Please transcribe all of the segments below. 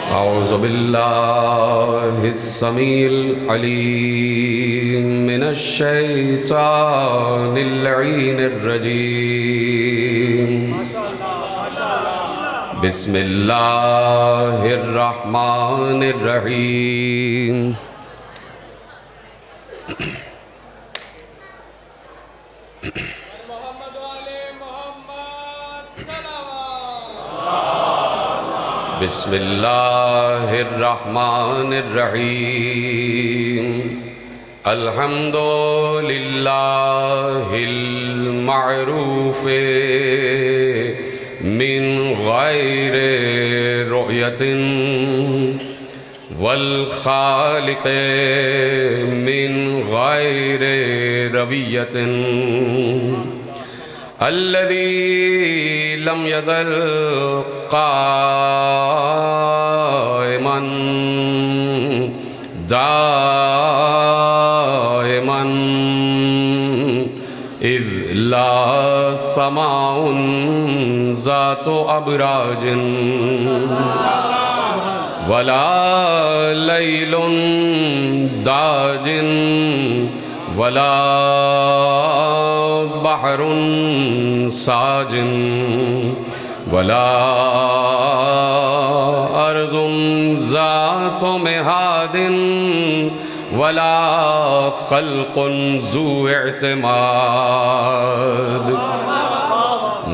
औज़ु बिल्लाहिस समीइल अलीम मिनश शैतानिर लईनिर रजीम। बिस्मिल्लाहिर रहमानिर रहीम। बिस्मिल्लाहिर्रहमानिर्रहीम। अल्हम्दुलिल्लाहिल मअरूफ़े मिन गैरि रुयतिन वल खालिक़े मिन गैरि रवियतिन अल्लज़ी लम यज़ल क़ाइमन दाइमन इज़ ला समाउन ज़ातु अबराजिन वला लैलुन दाजिन वला बहरुन साजिन वला अर्ज़ुन ज़ातु मिहादिन वला खल्क़ुन ज़ू इअ्तिमाद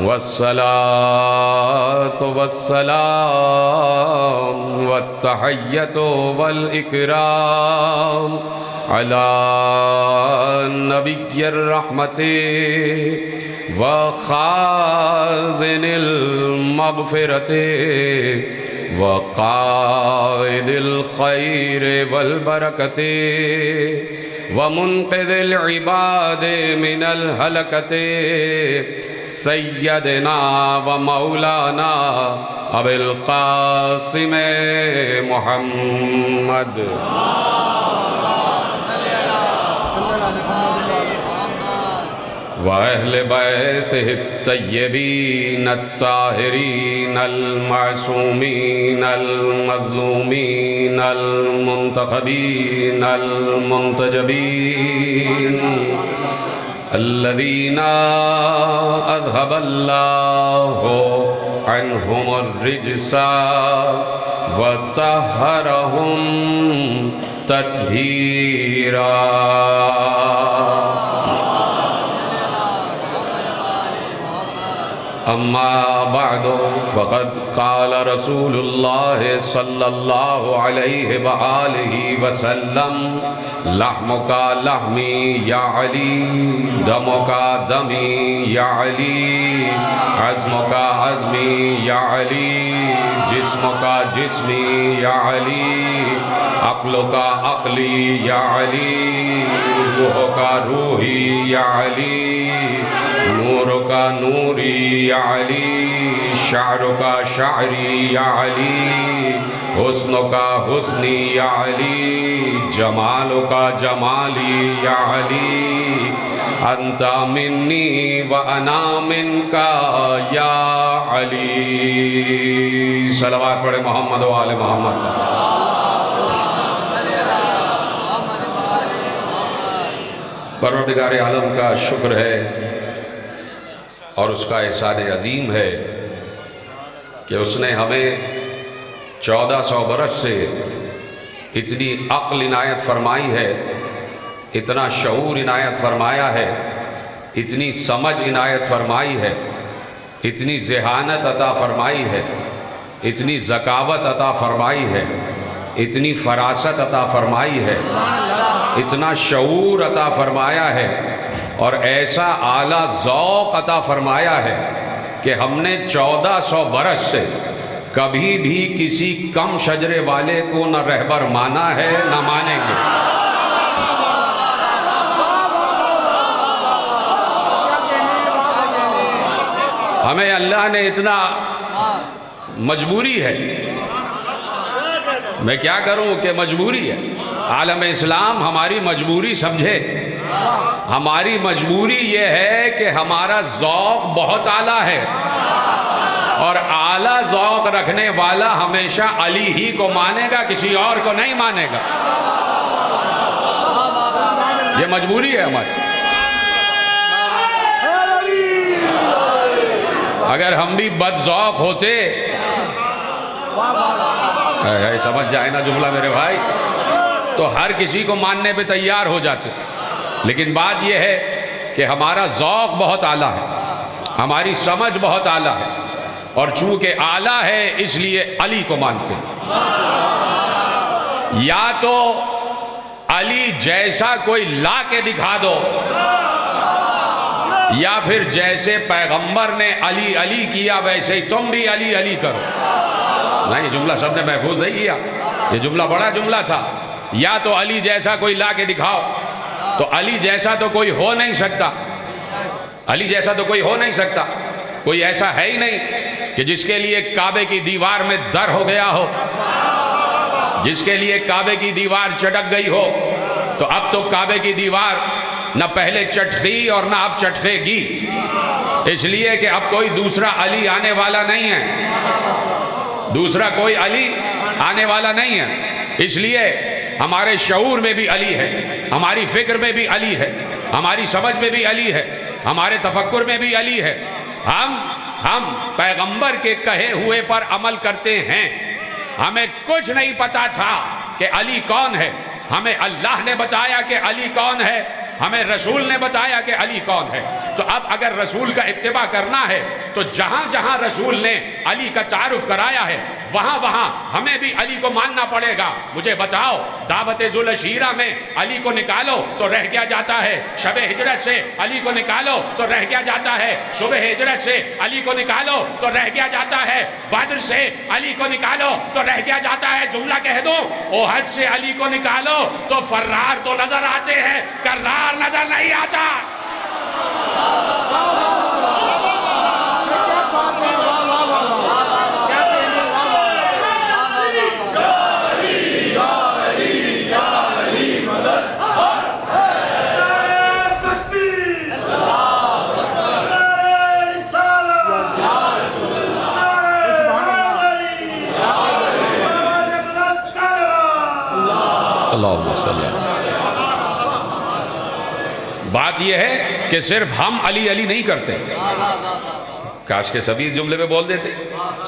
वस्सलातु वस्सलाम वत्तहिय्यतु वल इकराम अला नबिय्यर रहमति व खाज़िनिल मग़फ़िरति व क़ाइदिल खैर वल बरकति व मुन्क़िज़िल इबादे मिनल हलकति सय्यदना व मौलाना अबिल क़ासिम मुहम्मद व अहले बैतिहि तय्यबीन अत्ताहिरीन अल-मासूमीन अल-मज़लूमीन अल-मुंतखबीन अल-मुंतजबीन अल्लज़ीना अज़हबल्लाहु अन्हुमुर रिज्सा व तह्हरहुम तत्हीरा। अम्मा बअद फ़क़द क़ाल रसूलुल्लाह सल्लल्लाहु अलैहि व आलिहि वसल्लम लहमुका लहमी या अली दमुका दमी या अली अज़्मुका अज़्मी या अली जिस्मुका जिस्मी या अली अक़्लुका अक़ली या अली रूहुका रूही या अली नूरुका नूरी या अली शारुका शारी या अली हुस्नुका हुस्नी या अली जमालुका जमाली या अली अंता मिन्नी व अना मिनका या अली। सलवात पढ़े मोहम्मद व आले मोहम्मद। परवरदिगार आलम का शुक्र है और उसका एहसान अज़ीम है कि उसने हमें 1400 बरस से इतनी अक्ल इनायत फरमाई है, इतना शऊर इनायत फरमाया है, इतनी समझ इनायत फरमाई है, इतनी ज़हानत अता फरमाई है, इतनी ज़कावत अता फरमाई है, इतनी फरासत अता फरमाई है, इतना शऊर अता फरमाया है और ऐसा आला ज़ौक़ अता फरमाया है कि हमने 1400 बरस से कभी भी किसी कम शजरे वाले को न रहबर माना है न मानेंगे। हमें अल्लाह ने इतना मजबूरी है, मैं क्या करूं कि मजबूरी है। आलम इस्लाम हमारी मजबूरी समझे। हमारी मजबूरी ये है कि हमारा ज़ौक़ बहुत आला है और आला ज़ौक़ रखने वाला हमेशा अली ही को मानेगा, किसी और को नहीं मानेगा। ये मजबूरी है हमारी। अगर हम भी बदज़ौक़ होते, समझ जाए ना जुमला मेरे भाई, तो हर किसी को मानने पे तैयार हो जाते। लेकिन बात यह है कि हमारा ज़ौक़ बहुत आला है, हमारी समझ बहुत आला है, और चूंकि आला है इसलिए अली को मानते हैं। या तो अली जैसा कोई ला के दिखा दो, या फिर जैसे पैगंबर ने अली अली किया वैसे ही तुम भी अली अली करो। नहीं, जुमला शब्द ने महफूज नहीं किया, ये जुमला बड़ा जुमला था। या तो अली जैसा कोई ला के दिखाओ, तो अली जैसा तो कोई हो नहीं सकता, अली जैसा तो कोई हो नहीं सकता। कोई ऐसा है ही नहीं कि जिसके लिए काबे की दीवार में दर हो गया हो, जिसके लिए काबे की दीवार चटक गई हो। तो अब तो काबे की दीवार न पहले चटकी और न अब चटकेगी, इसलिए कि अब कोई दूसरा अली आने वाला नहीं है, दूसरा कोई अली आने वाला नहीं है। इसलिए हमारे शऊर में भी अली है, हमारी फिक्र में भी अली है, हमारी समझ में भी अली है, हमारे तफक्कुर में भी अली है। हम पैगंबर के कहे हुए पर अमल करते हैं। हमें कुछ नहीं पता था कि अली कौन है, हमें अल्लाह ने बताया कि अली कौन है, हमें रसूल ने बताया कि अली कौन है। तो अब अगर रसूल का इत्तिबा करना है तो जहां जहां रसूल ने अली का तारुफ कराया है वहां वहां हमें भी अली को मानना पड़ेगा। मुझे बताओ, दावत ज़ुल-ए-शीरा में अली को निकालो तो रह क्या जाता है, शब हिजरत से अली को निकालो तो रह क्या जाता है, सुबह हिजरत से अली को निकालो तो रह क्या जाता है, बद्र से अली को निकालो तो रह क्या जाता है। जुमला कह दो, ओहद से अली को निकालो तो फर्रार तो नजर आते हैं, कर्रार नजर नहीं आता। बात यह है कि सिर्फ हम अली अली नहीं करते, काश के सभी जुमले में बोल देते।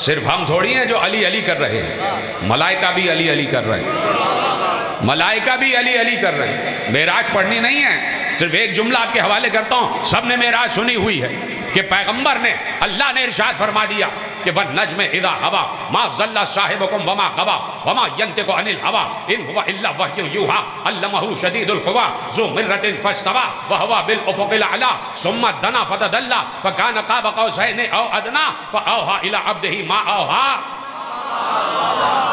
सिर्फ हम थोड़ी हैं जो अली अली कर रहे हैं, मलाइका भी अली अली कर रहे हैं, मलाइका भी अली अली कर रहे हैं। मेराज पढ़नी नहीं है, सिर्फ एक जुमला आपके हवाले करता हूँ। सबने मेराज सुनी हुई है कि पैगंबर ने, अल्लाह ने इरशाद फरमा दिया कि वन नज्म इदा हवा मा ज़ल्ला साहिबुकुम वमा गवा वमा यंतिकु अनिल हवा इन हुवा इल्ला वह्युन यूहा अल्लमहु शदीदुल क़ुवा ज़ु मिर्रतिन फस्तवा व हुवा बिल उफ़ुक़िल अला सुम्मा दना फतदल्ला फकान क़ाब क़ौसैन औ अदना फ़अौहा इला अब्दिही मा औहा।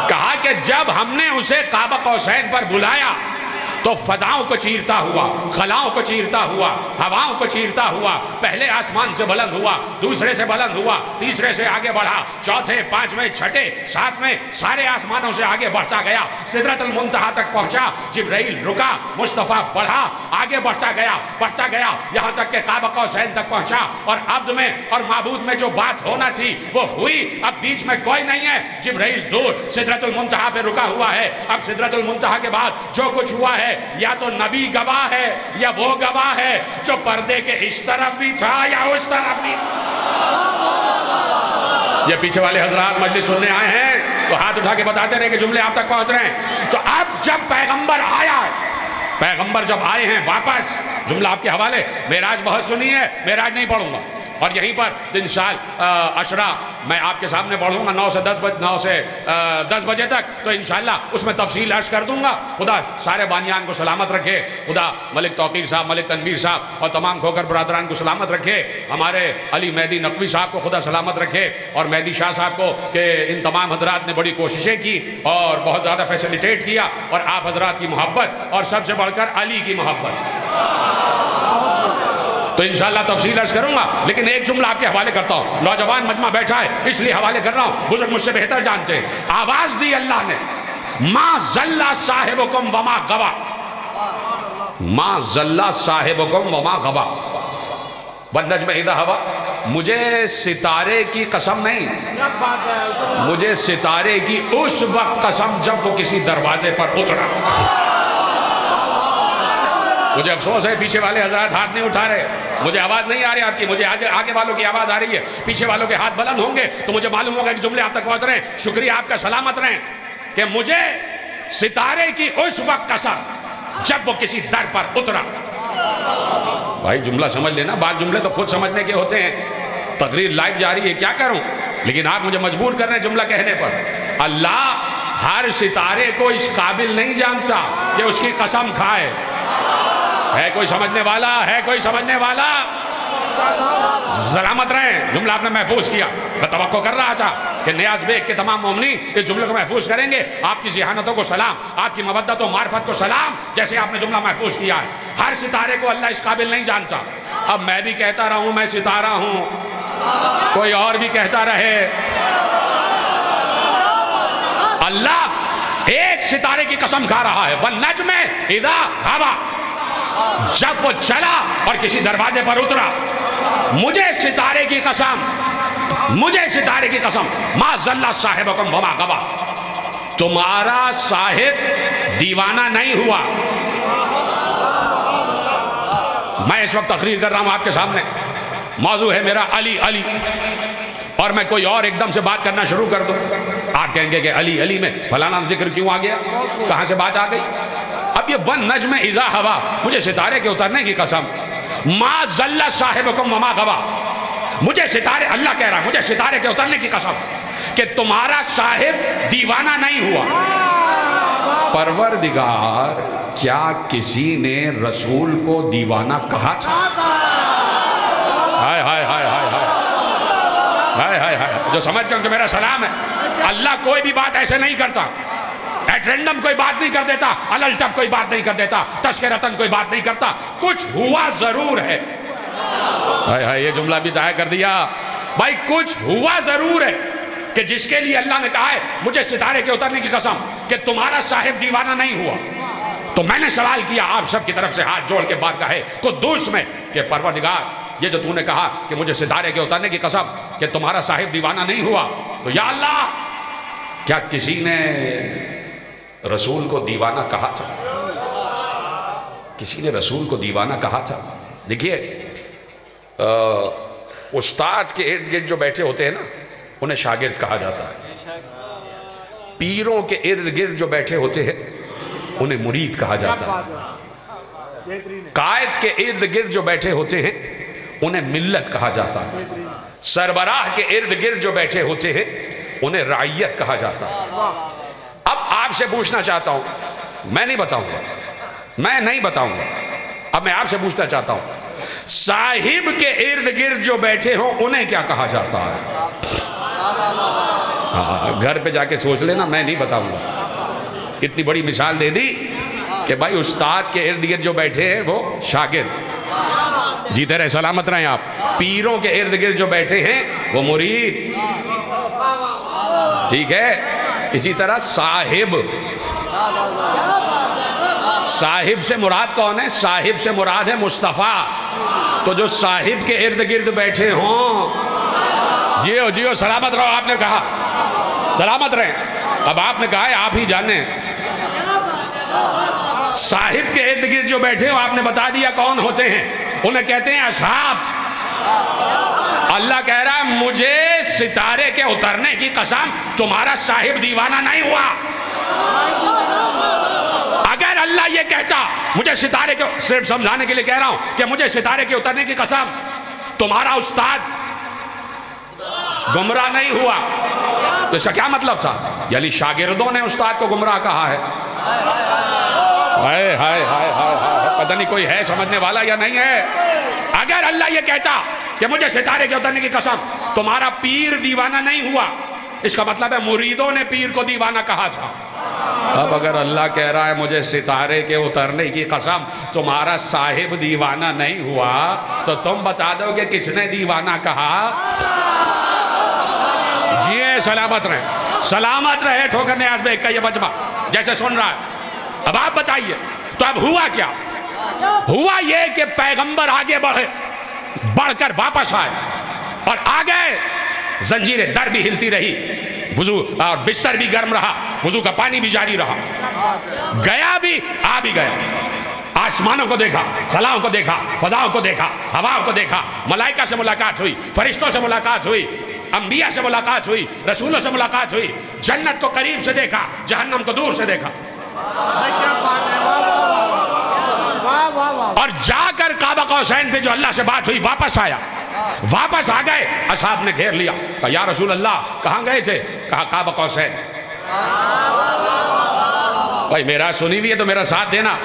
कहा कि जब हमने उसे क़ाब क़ौसैन पर बुलाया तो फजाओं को चीरता हुआ, खलाओं को चीरता हुआ, हवाओं को चीरता हुआ, पहले आसमान से बुलंद हुआ, दूसरे से बुलंद हुआ, तीसरे से आगे बढ़ा, चौथे, पांचवें, छठे, सातवें, सारे आसमानों से आगे बढ़ता गया, सिदरतुल मुंतहा तक पहुंचा। जिब्राइल रुका, मुस्तफ़ा बढ़ा, आगे बढ़ता गया यहाँ तक के क़ाब क़ौसैन तक पहुंचा। और अब्द में और माबूद में जो बात होना थी वो हुई। अब बीच में कोई नहीं है, जिब्राइल दूर सिदरतुल मुंतहा पे रुका हुआ है। अब सिदरतुल मुंतहा के बाद जो कुछ हुआ है या तो नबी गवाह है या वो गवाह है जो पर्दे के इस तरफ भी था या उस तरफ भी। ये पीछे वाले हजरात मजलिस सुनने आए हैं तो हाथ उठा के बताते रहे कि जुमले आप तक पहुंच रहे हैं। तो अब जब पैगंबर आया, पैगंबर जब आए हैं वापस, जुमला आपके हवाले, मेराज बहुत सुनी है, मेराज नहीं पढ़ूंगा। और यहीं पर 3 साल अशरा मैं आपके सामने पढ़ूंगा 9 से 10 बजे तक, तो इंशाअल्लाह उसमें तफसील अर्ज कर दूंगा। खुदा सारे बानियान को सलामत रखे, खुदा मलिक तौकीर साहब, मलिक तनवीर साहब और तमाम खोकर बरादरान को सलामत रखे। हमारे अली मेहदी नकवी साहब को खुदा सलामत रखे और मेहदी शाह साहब को, कि इन तमाम हजरात ने बड़ी कोशिशें की और बहुत ज़्यादा फैसिलिटेट किया। और आप हजरात की मोहब्बत और सबसे बढ़कर अली की मोहब्बत, तो इंशाअल्लाह तफसील अर्ज करूंगा। लेकिन एक जुमला आपके हवाले करता हूं, नौजवान मजमा बैठा है इसलिए हवाले कर रहा हूं, बुजुर्ग मुझसे बेहतर जानते हैं। आवाज दी अल्लाह ने, मा ज़ल्ला साहिबुकुम वमा गवा, मा ज़ल्ला साहिबुकुम वमा गवा, वन नज्म इदा हवा मुझे सितारे की कसम नहीं, मुझे सितारे की उस वक्त कसम जब वो किसी दरवाजे पर उतरा। मुझे अफसोस है पीछे वाले हजरात हाथ नहीं उठा रहे, मुझे आवाज नहीं आ रही आपकी, मुझे आगे वालों की आवाज आ रही है। पीछे वालों के हाथ बुलंद होंगे तो मुझे मालूम होगा कि जुमले आप तक पहुंच रहे हैं। शुक्रिया आपका, सलामत रहें कि मुझे सितारे की उस वक्त कसम जब वो किसी दर पर उतरा। भाई जुमला समझ लेना, बाद जुमले तो खुद समझने के होते हैं। तकरीर लाइव जारी है, क्या करूं, लेकिन आप मुझे मजबूर कर रहे हैं जुमला कहने पर। अल्लाह हर सितारे को इस काबिल नहीं जानता कि उसकी कसम खाए। है कोई समझने वाला? है कोई समझने वाला? सलामत रहें। जुमला आपने महफूज किया। मैं तवक्को कर रहा था कि नियाज बेग के तमाम मोमिनी इस जुमले को महफूज करेंगे। आपकी ज़िहानतों को सलाम, आपकी मवद्दत और मार्फत को सलाम, जैसे आपने जुमला महफूज किया है। हर सितारे को अल्लाह इस काबिल नहीं जानता। अब मैं भी कहता रहूं मैं सितारा हूं, कोई और भी कहता रहे, अल्लाह एक सितारे की कसम खा रहा है। वन नज्म इज़ा हवा, जब वो चला और किसी दरवाजे पर उतरा। मुझे सितारे की कसम, मुझे सितारे की कसम, मा ज़ल्ला साहिबकुम वमा गवा, तुम्हारा साहिब दीवाना नहीं हुआ। मैं इस वक्त तकरीर कर रहा हूं आपके सामने, मौजू है मेरा अली अली, और मैं कोई और एकदम से बात करना शुरू कर दूं, आप कहेंगे कि अली अली में फलाना जिक्र क्यों आ गया, कहां से बात आ गई। अब ये वन नज्म इज़ा हवा, मुझे सितारे के उतरने की कसम, मा ज़ल्ला साहिबकुम वमा गवा, मुझे सितारे, अल्लाह कह रहा है मुझे सितारे के उतरने की कसम कि तुम्हारा साहिब दीवाना नहीं हुआ। परवरदिगार, क्या किसी ने रसूल को दीवाना कहा था? हाय हाय हाय हाय हाय हाय हाय हाय, जो समझ गए उनको मेरा सलाम है। अल्लाह कोई भी बात ऐसे नहीं करता, एट रैंडम कोई बात नहीं कर देता, अलल टप कोई बात नहीं कर देता, तस्करतन कोई बात नहीं करता, कुछ हुआ जरूर है। हाय हाय, ये जुमला भी जाया कर दिया भाई, कुछ हुआ जरूर है कि जिसके लिए अल्लाह ने कहा है मुझे सितारे के उतरने की कसम कि तुम्हारा साहिब दीवाना नहीं हुआ। तो मैंने सवाल किया आप सब की तरफ से हाथ जोड़ के बात कहे कुद्दूस में कि परवरदिगार, ये जो तूने कहा कि मुझे सितारे के उतरने की कसम कि तुम्हारा साहिब दीवाना नहीं हुआ, तो या अल्लाह, क्या किसी ने रसूल को दीवाना कहा था? किसी ने रसूल को दीवाना कहा था? देखिए, उस्ताद के इर्द गिर्द जो बैठे होते हैं ना, उन्हें शागिर्द कहा जाता है। पीरों के इर्द गिर्द जो बैठे होते हैं उन्हें मुरीद कहा जाता है। कायद के इर्द गिर्द जो बैठे होते हैं उन्हें मिल्लत कहा जाता है। सरबराह के इर्द गिर्द जो बैठे होते हैं उन्हें राइयत कहा जाता है। अब आपसे पूछना चाहता हूं, मैं नहीं बताऊंगा, मैं नहीं बताऊंगा, अब मैं आपसे पूछना चाहता हूं, साहिब के इर्द गिर्द जो बैठे हो उन्हें क्या कहा जाता है? हाँ, घर पे जाके सोच लेना, मैं नहीं बताऊंगा। इतनी बड़ी मिसाल दे दी कि भाई उस्ताद के इर्द गिर्द जो बैठे हैं वो शागिर्द, जीते रहे सलामत रहे आप। पीरों के इर्द गिर्द जो बैठे हैं वो मुरीद, ठीक है। इसी तरह साहिब, साहिब से मुराद कौन है? साहिब से मुराद है मुस्तफ़ा। तो जो साहिब के इर्द गिर्द बैठे हों, जियो जियो सलामत रहो, आपने कहा सलामत रहे। अब आपने कहा है, आप ही जाने, साहिब के इर्द गिर्द जो बैठे हो आपने बता दिया कौन होते हैं, उन्हें कहते हैं असहाब। अल्लाह कह रहा है मुझे सितारे के उतरने की कसम, तुम्हारा साहिब दीवाना नहीं हुआ। अगर अल्लाह ये कहता, मुझे सितारे के, सिर्फ समझाने के लिए कह रहा हूं कि मुझे सितारे के उतरने की कसम, तुम्हारा उस्ताद गुमराह नहीं हुआ, तो इसका क्या मतलब था? यानी शागिर्दों ने उस्ताद को गुमराह कहा है। हाय हाय हाय हाय हाय, पता नहीं कोई है समझने वाला या नहीं है। अगर अल्लाह ये कहता कि मुझे सितारे के उतरने की कसम, तुम्हारा पीर दीवाना नहीं हुआ, इसका मतलब है मुरीदों ने पीर को दीवाना कहा था। अब अगर अल्लाह कह रहा है मुझे सितारे के उतरने की कसम, तुम्हारा साहिब दीवाना नहीं हुआ, तो तुम बता दो कि किसने दीवाना कहा? जिए सलामत रहे, सलामत रहे। ठोकर नियाज बेग का ये मजमा जैसे सुन रहा है। अब आप बताइए, तो अब हुआ क्या? हुआ ये कि पैगंबर आगे बढ़े, बढ़कर वापस आए, और आ गए, जंजीरें दर भी हिलती रही, वुजू और बिस्तर भी गर्म रहा, वुजू का पानी भी जारी रहा, गया भी आ भी गया। आसमानों को देखा, खलाओं को देखा, फजाओं को देखा, हवाओं को देखा, मलाइका से मुलाकात हुई, फरिश्तों से मुलाकात हुई, अंबिया से मुलाकात हुई, रसूलों से मुलाकात हुई, जन्नत को करीब से देखा, जहन्नम को दूर से देखा, और जाकर काबा कौसैन पे जो अल्लाह से बात हुई वापस आया। वापस आ गए, असहाब ने घेर लिया, कहा या रसूल अल्लाह कहाँ गए थे? कहा काबा कौसैन। भाई मेरा सुनी हुई है तो मेरा साथ देना,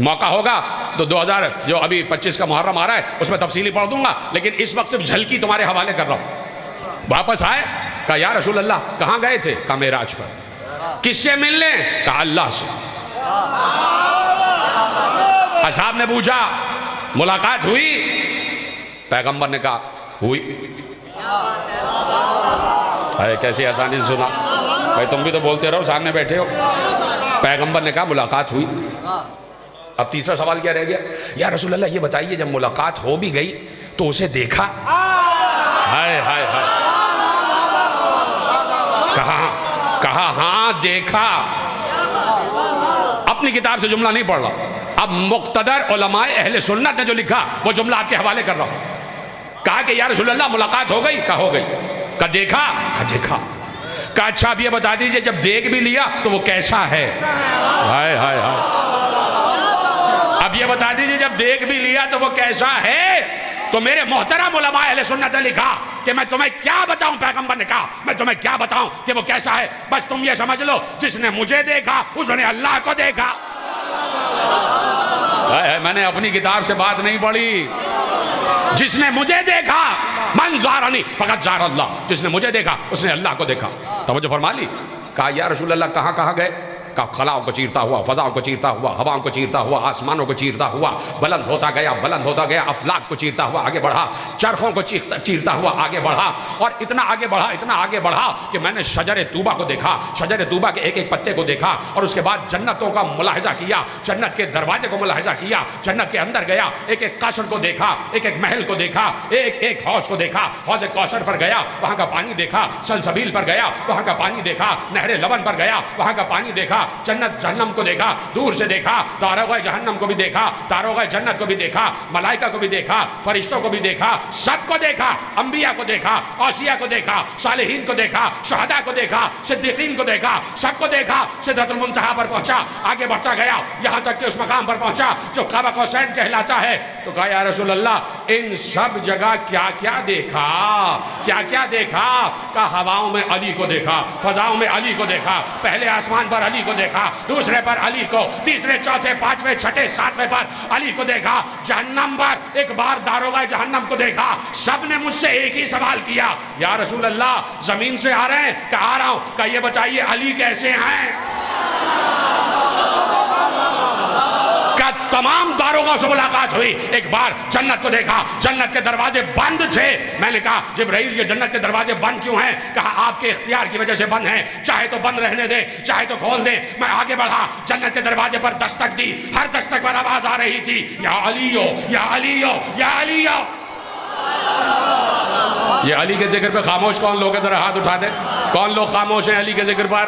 मौका होगा तो 2000 जो अभी 25 का मुहर्रम आ रहा है उसमें तफसीली पढ़ दूंगा, लेकिन इस वक्त सिर्फ झलकी तुम्हारे हवाले कर रहा हूं। वापस आए, कहा या रसूल अल्लाह कहाँ गए थे? कहा मेराज पर। किससे मिलने? कहा अल्लाह से। असहाब ने पूछा मुलाकात हुई? पैगंबर ने कहा हुई। अरे कैसी आसानी से सुना भाई, तुम भी तो बोलते रहो, सामने बैठे हो। पैगंबर ने कहा मुलाकात हुई। अब तीसरा सवाल क्या रह गया? या रसूल अल्लाह ये बताइए जब मुलाकात हो भी गई तो उसे देखा? हाय हाय हाय, कहा हाँ देखा। अपनी किताब से जुमला नहीं पढ़ रहा, अब मुक्तदर उलमाए अहले सुन्नत ने जो लिखा वो जुमला आपके हवाले कर रहा हूं। कहा कि या रसूल अल्लाह मुलाकात हो गई? कहा हो गई। कहा देखा? कहा देखा। कहा अच्छा अब ये बता दीजिए जब देख भी लिया तो वो कैसा है? हाय हाय हाय, अब ये बता दीजिए जब देख भी लिया तो वो कैसा है? तो मेरे मोहतरम उलमा अहले सुन्नत ने लिखा कि मैं तुम्हें क्या बताऊं, पैगंबर ने कहा मैं तुम्हें क्या बताऊं कि वो कैसा है, बस तुम ये समझ लो जिसने मुझे देखा उसने अल्लाह को देखा। मैंने अपनी किताब से बात नहीं पढ़ी, जिसने मुझे देखा मन ज़ारनी फ़क़त ज़ार अल्लाह, जिसने मुझे देखा उसने अल्लाह को देखा। तवज्जो फरमा ली। कहा या रसूल अल्लाह कहाँ कहाँ गए? का खलाओं को चीरता हुआ, फजाओं को चीरता हुआ, हवाओं को चीरता हुआ, आसमानों को चीरता हुआ, बुलंद होता गया, अफलाक को चीरता हुआ आगे बढ़ा, चरखों को चीरता हुआ आगे बढ़ा, और इतना आगे बढ़ा कि मैंने शजर तूबा को देखा, शजर तूबा के एक एक पत्ते को देखा, और उसके बाद जन्नतों का मुलाहिजा किया, जन्नत के दरवाजे को मुलाहिजा किया, जन्नत के अंदर गया, एक एक कसर को देखा, एक एक महल को देखा, एक एक हौज को देखा, हौज कौसर पर गया, वहाँ का पानी देखा, सलसबील पर गया, वहाँ का पानी देखा, नहरे लबन पर गया, वहाँ का पानी देखा, जन्नत जहन्नम को देखा, दूर से देखा, दारोगाए जहन्नम को भी देखा, दारोगाए जन्नत को भी देखा, मलाइका को भी देखा, फरिश्तों को भी देखा, सबको देखा, अंबिया को देखा, औसिया को देखा, सालिहीन को देखा, शहदा को देखा, सिद्दीकीन को देखा, सबको देखा। सिदरतुल मुंतहा पर पहुंचा, आगे बढ़ता गया, यहाँ तक कि उस मकाम पर पहुंचा जो काबा कौसैन कहलाता है। तो कहा या रसूल अल्लाह इन सब जगह क्या क्या देखा? क्या क्या देखा? का हवाओं में अली को देखा, फजाओं में अली को देखा, पहले आसमान पर अली को देखा, दूसरे पर अली को, तीसरे चौथे पांचवें छठे सातवें पर अली को देखा, जहन्नम पर एक बार दारोगा जहन्नम को देखा। सबने मुझसे एक ही सवाल किया, या रसूल अल्लाह जमीन से आ रहे हैं? कहा आ रहा हूं। कहा ये बताइए अली कैसे हैं? तमाम दारोगा से मुलाकात हुई, एक बार जन्नत को देखा, जन्नत के दरवाजे बंद थे। मैंने कहा जिब्राइल ये जन्नत के दरवाजे बंद क्यों हैं? कहा आपके इख्तियार की वजह से बंद हैं, चाहे तो बंद रहने दे, चाहे तो खोल दे। मैं आगे बढ़ा, जन्नत के दरवाजे पर दस्तक दी, हर दस्तक पर आवाज आ रही थी, या अलीयो या अलीयो या अलीयो। ये अली के जिक्र पे खामोश कौन लोग हैं? जरा हाथ उठा दे, कौन लोग खामोश हैं अली के जिक्र पर?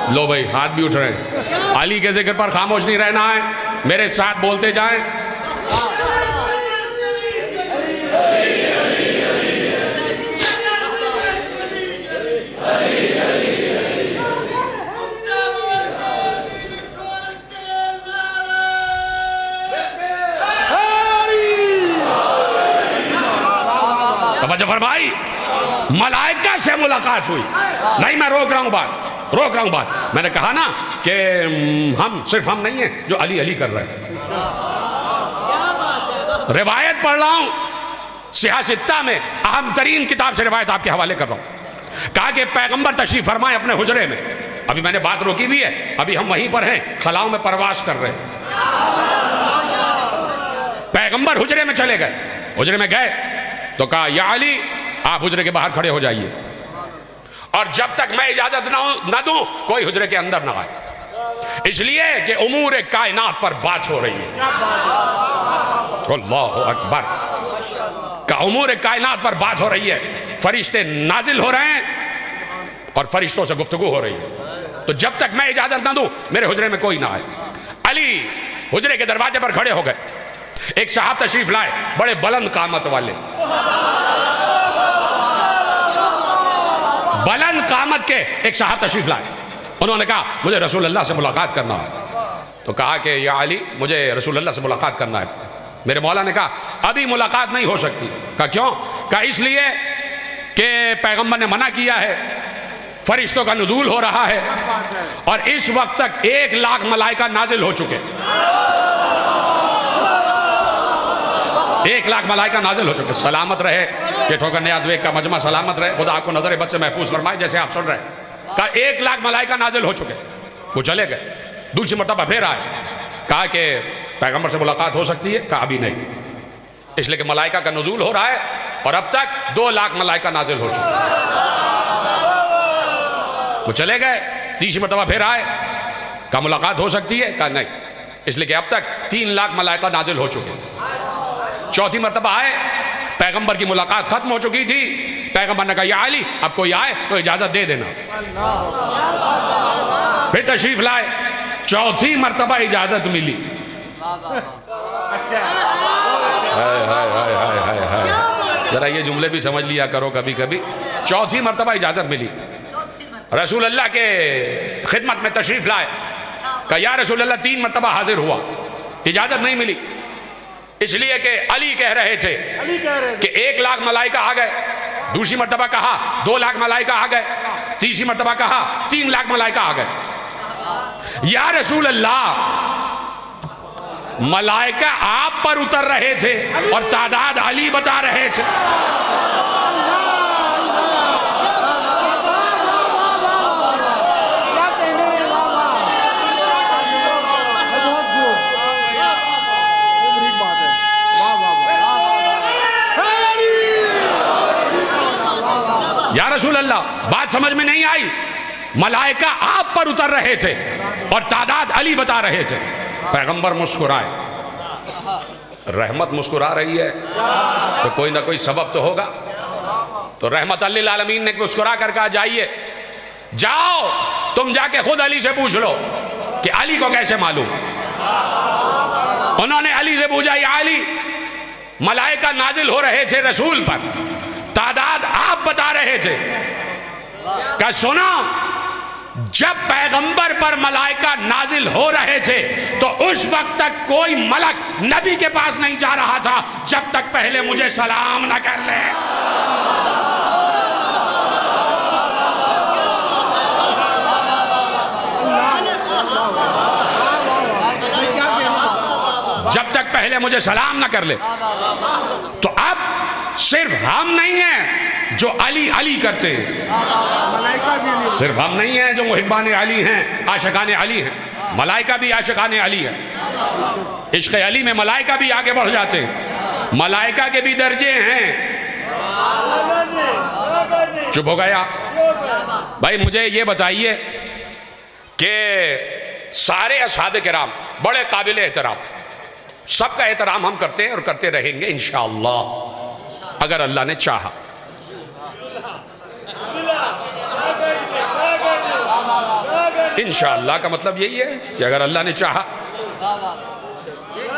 लो भाई हाथ भी उठ रहे हैं। अली के जिक्र पर खामोश नहीं रहना है, मेरे साथ बोलते जाएं। तवज्जो फरमाई। मलाइका से मुलाकात हुई। नहीं मैं रोक रहा हूं बात, मैंने कहा ना कि सिर्फ हम नहीं हैं जो अली अली कर रहे हैं। रिवायत पढ़ रहा हूं, सियासत्ता में अहम तरीन किताब से रिवायत आपके हवाले कर रहा हूं। कहा कि पैगंबर तशरीफ फरमाए अपने हुजरे में, अभी मैंने बात रोकी भी है, अभी हम वहीं पर हैं, खलाओं में परवास कर रहे हैं। पैगंबर हुजरे में चले गए, हुजरे में गए तो कहा या अली आप हुजरे के बाहर खड़े हो जाइए, और जब तक मैं इजाजत ना दूं कोई हुजरे के अंदर ना आए, इसलिए कि उमूर कायनात पर बात हो रही है। अल्लाहु अकबर। का उमूर कायनात पर बात हो रही है, फरिश्ते नाजिल हो रहे हैं और फरिश्तों से गुफ्तगू हो रही है। तो जब तक मैं इजाजत ना दूं मेरे हुजरे में कोई ना आए। अली हुजरे के दरवाजे पर खड़े हो गए। एक साहब तशरीफ लाए, बड़े बुलंद कामत वाले, बुलंद कामत के एक साहब तशरीफ लाए। उन्होंने कहा मुझे रसूल अल्लाह से मुलाकात करना है। तो कहा कि या अली मुझे रसूल अल्लाह से मुलाकात करना है। मेरे मौला ने कहा अभी मुलाकात नहीं हो सकती। कहा क्यों? कहा इसलिए कि पैगंबर ने मना किया है, फरिश्तों का नुज़ूल हो रहा है और इस वक्त तक 1 लाख मलाइका नाजिल हो चुके। 1 लाख मलाइका नाजिल हो चुके। सलामत रहे ये ठोकर न्याज़ का मजमा, सलामत रहे, खुदा आपको नजर बद से महफूज फरमाए जैसे आप सुन रहे हैं। कहा 1 लाख मलाइका नाजिल हो चुके। वो चले गए। दूसरी मरतबा फिर आए, कहा कि पैगंबर से मुलाकात हो सकती है। कहा अभी नहीं, इसलिए कि मलाइका का नुज़ूल हो रहा है और अब तक 2 लाख मलाइका नाजिल हो चुके। वो चले गए। तीसरी मरतबा फिर आए, कहा मुलाकात हो सकती है। कहा नहीं, इसलिए कि अब तक 3 लाख मलाइका नाजिल हो चुके। चौथी मरतबा आए, पैगंबर की मुलाकात खत्म हो चुकी थी। पैगंबर ने कहा या अली अब कोई आए तो इजाजत दे देना। फिर तशरीफ लाए, चौथी मरतबा इजाजत मिली। जरा ये जुमले भी समझ लिया करो कभी कभी। चौथी मरतबा इजाजत मिली। रसूल अल्लाह के खिदमत में तशरीफ लाए, कहा या रसूल अल्लाह 3 मरतबा हाजिर हुआ, इजाजत नहीं मिली। इसलिए कि अली कह रहे थे कि 1 लाख मलाइका आ गए। दूसरी मरतबा कहा 2 लाख मलाइका आ गए। तीसरी मरतबा कहा 3 लाख मलाइका आ गए। या रसूल अल्लाह मलाइका आप पर उतर रहे थे और तादाद अली बता रहे थे। या रसूल अल्लाह बात समझ में नहीं आई। मलाइका आप पर उतर रहे थे और तादाद अली बता रहे थे। पैगंबर मुस्कुराए। रहमत मुस्कुरा रही है तो कोई ना कोई सबब तो होगा। तो रहमत लिल आलमीन ने मुस्कुरा कर कहा जाइए, जाओ तुम जाके खुद अली से पूछ लो कि अली को कैसे मालूम। उन्होंने अली से पूछा या अली मलाइका नाजिल हो रहे थे रसूल पर, तादाद आप बता रहे थे। क्या सुनो, जब पैगंबर पर मलाइका नाजिल हो रहे थे तो उस वक्त तक कोई मलक नबी के पास नहीं जा रहा था जब तक पहले मुझे सलाम न कर ले। जब तक पहले मुझे सलाम न कर ले। तो अब सिर्फ हम नहीं हैं जो अली अली करते हैं, सिर्फ हम नहीं हैं जो मुहिब्बान अली हैं, आशिकान अली हैं, मलाइका भी आशिकान अली है। इश्क़ अली में मलाइका भी आगे बढ़ जाते हैं, मलाइका के भी दर्जे हैं। चुप हो गया भाई। मुझे ये बताइए कि सारे असहाबे किराम बड़े काबिल एहतराम, सबका एहतराम हम करते हैं और करते रहेंगे इंशाअल्लाह, अगर अल्लाह ने चाहा। इंशाअल्लाह का मतलब यही है कि अगर अल्लाह ने चाहा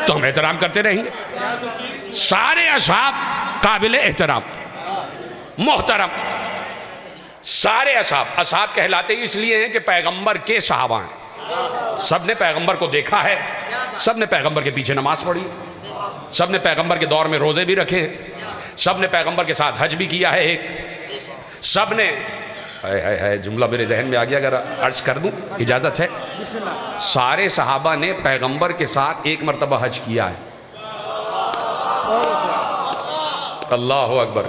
तो हम एहतराम करते रहेंगे। सारे असहाब काबिल एहतराम मोहतरम, सारे असहाब। असहाब कहलाते इसलिए हैं कि पैगंबर के सहाबा हैं। सब ने पैगंबर को देखा है, सब ने पैगंबर के पीछे नमाज पढ़ी, सब ने पैगंबर के दौर में रोजे भी रखे हैं, सब ने पैगंबर के साथ हज भी किया है एक, सब ने है जुमला मेरे जहन में आ गया, अगर अर्ज कर दूं इजाज़त है। सारे सहाबा ने पैगंबर के साथ एक मरतबा हज किया है। अल्लाह अकबर।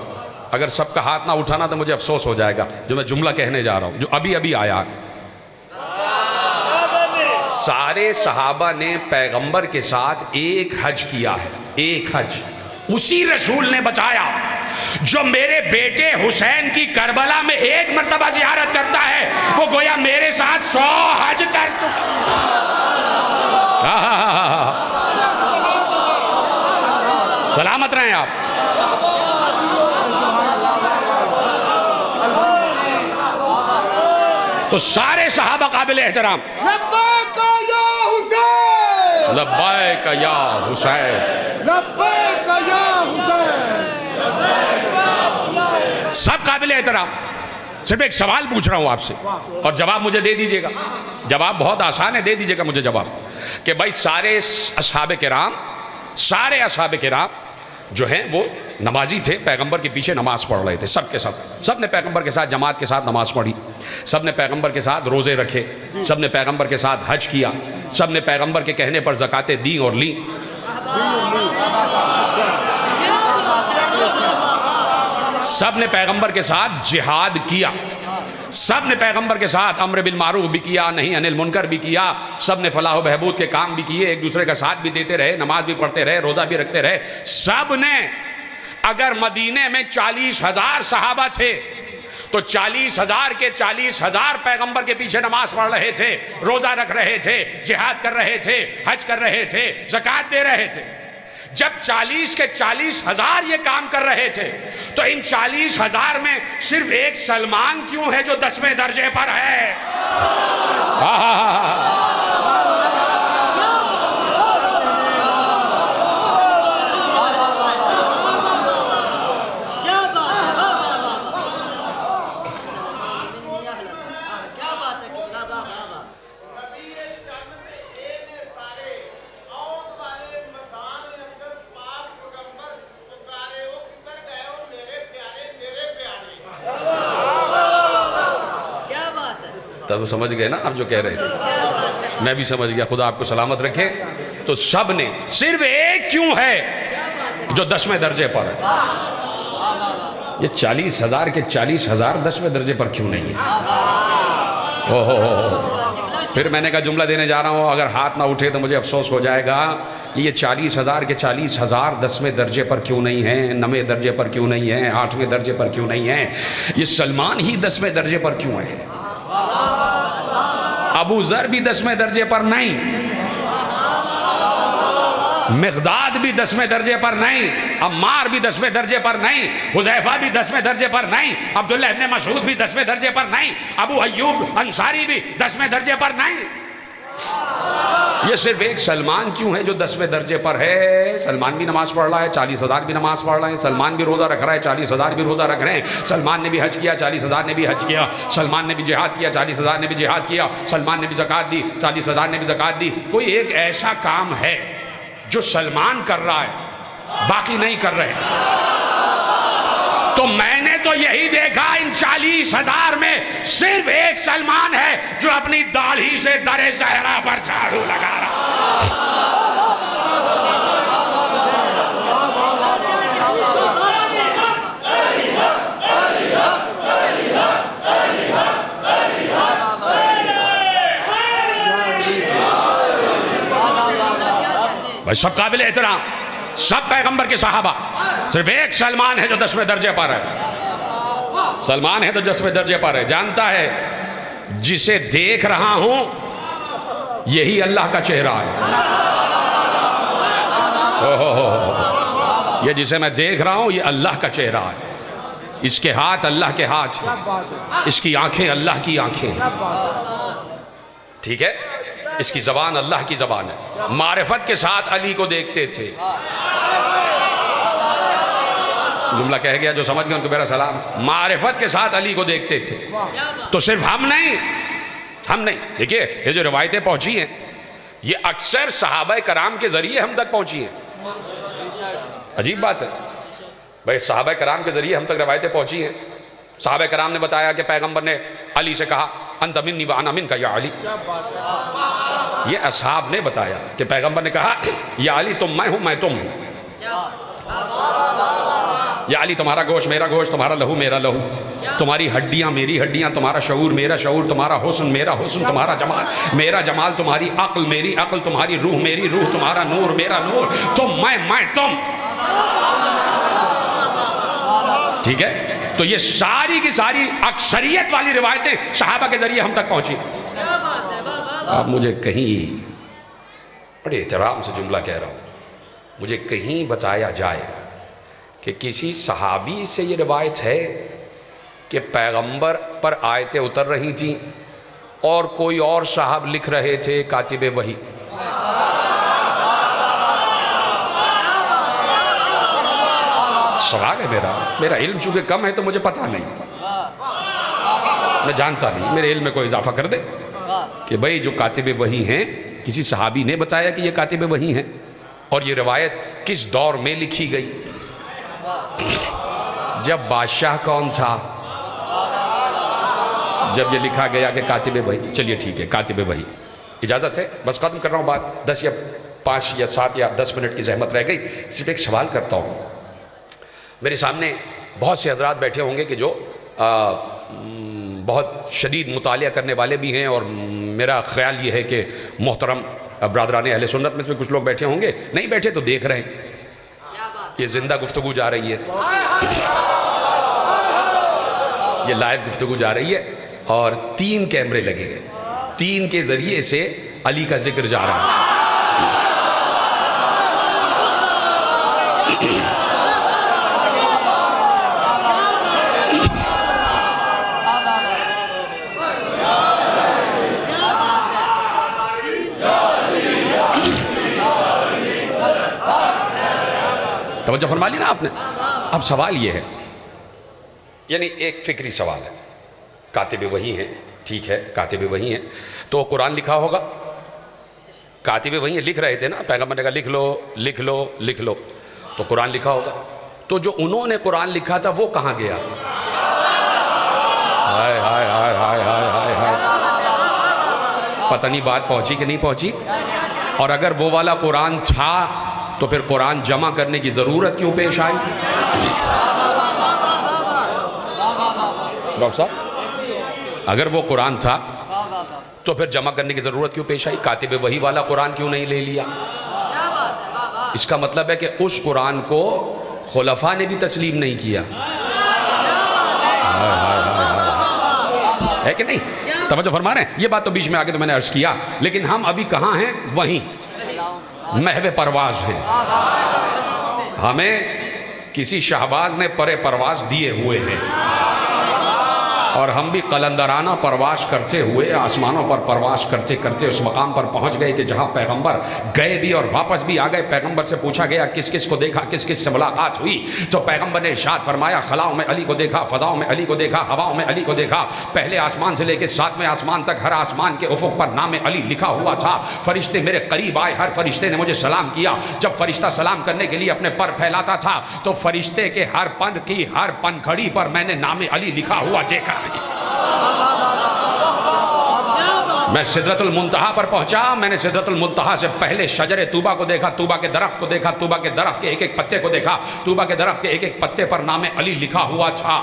अगर सबका हाथ ना उठाना तो मुझे अफसोस हो जाएगा जो मैं जुमला कहने जा रहा हूं, जो अभी अभी आया। सारे सहाबा ने पैगंबर के साथ एक हज किया है, एक हज। उसी रसूल ने बताया जो मेरे बेटे हुसैन की करबला में एक मरतबा ज़ियारत करता है वो गोया मेरे साथ 100 हज कर चुका। सलामत रहें आप। तो सारे सहाबा काबिल एहतराम, लब्बैक या हुसैन, लब्बैक या हुसैन, लब्बैक या हुसैन, सब काबिल एहतराम। सिर्फ एक सवाल पूछ रहा हूं आपसे और जवाब मुझे दे दीजिएगा। जवाब बहुत आसान है, दे दीजिएगा मुझे जवाब कि भाई सारे असहाबे किराम जो हैं वो नमाजी थे, पैगंबर के पीछे नमाज पढ़ रहे थे, सब के सब ने पैगंबर के साथ जमात के साथ नमाज पढ़ी, सब ने पैगंबर के साथ रोज़े रखे, सब ने पैगंबर के साथ हज किया, सब ने पैगंबर के कहने पर ज़कातें दी और ली। सब ने पैगंबर के साथ जिहाद किया, सब ने पैगंबर के साथ अम्र बिल मारूफ भी किया, नहीं अनिल मुनकर भी किया, सब ने फलाह बहबूद के काम भी किए, एक दूसरे का साथ भी देते रहे, नमाज भी पढ़ते रहे, रोज़ा भी रखते रहे। सब ने, अगर मदीने में 40,000 सहाबा थे तो 40,000 के 40,000 पैगंबर के पीछे नमाज पढ़ रहे थे, रोज़ा रख रहे थे, जिहाद कर रहे थे, हज कर रहे थे, ज़कात दे रहे थे। जब 40 के 40,000 ये काम कर रहे थे तो इन 40,000 में सिर्फ एक सलमान क्यों है जो 10वें दर्जे पर है? तब समझ गए ना आप जो कह रहे थे, मैं भी समझ गया, खुदा आपको सलामत रखे। तो सब ने, सिर्फ एक क्यों है जो 10वें दर्जे पर है? ये 40,000 के 40,000 10वें दर्जे पर क्यों नहीं है? ओहो, फिर मैंने कहा जुमला देने जा रहा हूँ, अगर हाथ ना उठे तो मुझे अफसोस हो जाएगा कि ये 40,000 के 40,000 10वें दर्जे पर क्यों नहीं है, 9वें दर्जे पर क्यों नहीं है, 8वें दर्जे पर क्यों नहीं है? ये सलमान ही 10वें दर्जे पर क्यों है? अबू जर भी 10वें दर्जे पर नहीं, मिक़दाद भी 10वें दर्जे पर नहीं, अम्मार भी 10वें दर्जे पर नहीं, हुज़ैफा भी 10वें दर्जे पर नहीं, अब्दुल्लाह इब्न मसूद भी 10वें दर्जे पर नहीं, अबू अय्यूब अंसारी भी 10वें दर्जे पर नहीं। ये सिर्फ एक सलमान क्यों है जो 10वें दर्जे पर है? सलमान भी नमाज पढ़ रहा है, 40,000 भी नमाज पढ़ रहे हैं, सलमान भी रोज़ा रख रहा है, 40,000 भी रोज़ा रख रहे हैं, सलमान ने भी हज किया, 40,000 ने भी हज किया, सलमान ने भी जिहाद किया, 40,000 ने भी जिहाद किया, सलमान ने भी ज़कात दी, 40,000 ने भी ज़कात दी। कोई एक ऐसा काम है जो सलमान कर रहा है बाकी नहीं कर रहे? तो मैंने तो यही देखा इन 40,000 में सिर्फ एक सलमान है जो अपनी दाढ़ी से दरे ज़हरा पर झाड़ू लगा रहा। भाई सब काबिल एहतराम, सब पैगंबर के सहाबा, सिर्फ एक सलमान है जो 10वें दर्जे पर है। सलमान है तो 10वें दर्जे पर है। जानता है जिसे देख रहा हूं यही अल्लाह का चेहरा है। ओहो, ये जिसे मैं देख रहा हूं ये अल्लाह का चेहरा है। इसके हाथ अल्लाह के हाथ हैं, इसकी आंखें अल्लाह की आंखें हैं, ठीक है, इसकी ज़बान अल्लाह की ज़बान है। मारिफत के साथ अली को देखते थे। जुमला कह गया, जो समझ गए उनको मेरा सलाम। मारिफत के साथ अली को देखते थे। तो सिर्फ हम नहीं, देखिए ये जो रिवायतें पहुंची हैं ये अक्सर सहाबा कराम के जरिए हम तक पहुंची हैं। अजीब बात है भाई, सहाबा कराम के जरिए हम तक रिवायतें पहुंची हैं। सहाबा कराम ने बताया कि पैगंबर ने अली से कहा अंत मिन्नी व अना मिनका या अली। ये असहाब ने बताया कि पैगंबर ने कहा या अली तुम मैं हूं, मैं तुम हूं, या अली तुम्हारा गोश्त मेरा गोश्त, तुम्हारा लहू मेरा लहू, तुम्हारी हड्डियां मेरी हड्डियां, तुम्हारा शऊर मेरा शऊर, तुम्हारा हुस्न मेरा हुस्न, तुम्हारा जमाल मेरा जमाल, तुम्हारी अक्ल मेरी अक्ल, तुम्हारी रूह मेरी रूह, तुम्हारा नूर मेरा नूर, तुम मैं तुम। ठीक है, तो ये सारी की सारी अक्सरियत वाली रिवायतें सहाबा के जरिए हम तक पहुंची। अब मुझे कहीं, बड़े एहतराम से जुमला कह रहा हूं, मुझे कहीं बताया जाए कि किसी सहाबी से ये रिवायत है कि पैगंबर पर आयतें उतर रही थी और कोई और साहब लिख रहे थे कातिबे वही। सवाल है मेरा इल्म चूंकि कम है तो मुझे पता नहीं, मैं जानता नहीं, मेरे इल्म में कोई इजाफा कर दे कि भाई जो कातिबे वही हैं, किसी सहाबी ने बताया कि ये कातिबे वही हैं, और ये रवायत किस दौर में लिखी गई, जब बादशाह कौन था, जब ये लिखा गया कि कातिबे वही। चलिए ठीक है, कातिबे वही, इजाज़त है, बस ख़त्म कर रहा हूँ बात। 10 या 5 या 7 या 10 मिनट की जहमत रह गई। सिर्फ एक सवाल करता हूँ, मेरे सामने बहुत से हजरात बैठे होंगे कि जो बहुत शदीद मुतालिया करने वाले भी हैं, और मेरा ख्याल ये है कि मोहतरम बरादरान अहले सुन्नत में से कुछ लोग बैठे होंगे, नहीं बैठे तो देख रहे हैं, ये जिंदा गुफ्तगू जा रही है, ये लाइव गुफ्तगू जा रही है, और 3 कैमरे लगे हैं, 3 के ज़रिए से अली का जिक्र जा रहा है। तवज्जो फरमा ली ना आपने। अब सवाल ये है, यानी एक फिक्री सवाल है, कातिबे वही हैं, ठीक है, कातिबे वही हैं, तो कुरान लिखा होगा, कातिबे वही हैं, लिख रहे थे ना, पैगंबर ने कहा लिख लो लिख लो लिख लो, तो कुरान लिखा होगा। तो जो उन्होंने कुरान लिखा था वो कहाँ गया? हाय हाय हाय हाय हाय हाय हाय, पता नहीं बात पहुंची कि नहीं पहुंची। और अगर वो वाला कुरान था तो फिर कुरान जमा करने की ज़रूरत क्यों पेश आई? डॉक्टर साहब, अगर वो कुरान था तो फिर जमा करने की ज़रूरत क्यों पेश आई? कातिबे वही वाला कुरान क्यों नहीं ले लिया? इसका मतलब है कि उस कुरान को खुलफा ने भी तस्लीम नहीं किया, है कि नहीं? तवज्जो फरमा रहे हैं? ये बात तो बीच में आके तो मैंने अर्ज किया, लेकिन हम अभी कहाँ हैं? वहीं महवे परवाज हैं। हमें किसी शहबाज ने परे परवाज दिए हुए हैं, और हम भी कलंदराना परवाश करते हुए आसमानों पर परवाश करते करते उस मकाम पर पहुंच गए कि जहां पैगंबर गए भी और वापस भी आ गए। पैगंबर से पूछा गया किस किस को देखा, किस किस से मुलाकात हुई, तो पैगंबर ने इरशाद फरमाया खलाओं में अली को देखा, फ़ज़ाओं में अली को देखा, हवाओं में अली को देखा। पहले आसमान से लेकर 7वें आसमान तक हर आसमान के उफ़ुक़ पर नाम अली लिखा हुआ था। फरिश्ते मेरे करीब आए, हर फरिश्ते ने मुझे सलाम किया। जब फरिश्ता सलाम करने के लिए अपने पर फैलाता था तो फरिश्ते के हर पन की हर पनखड़ी पर मैंने नाम अली लिखा हुआ देखा। मैं सिदरतुल मुंतहा पर पहुंचा, मैंने सिदरतुल मुंतहा से पहले शजरे तूबा को देखा, तूबा के दरख्त को देखा, तूबा के दरख्त के एक एक पत्ते को देखा, तूबा के दरख्त के एक एक पत्ते पर नाम अली लिखा हुआ था।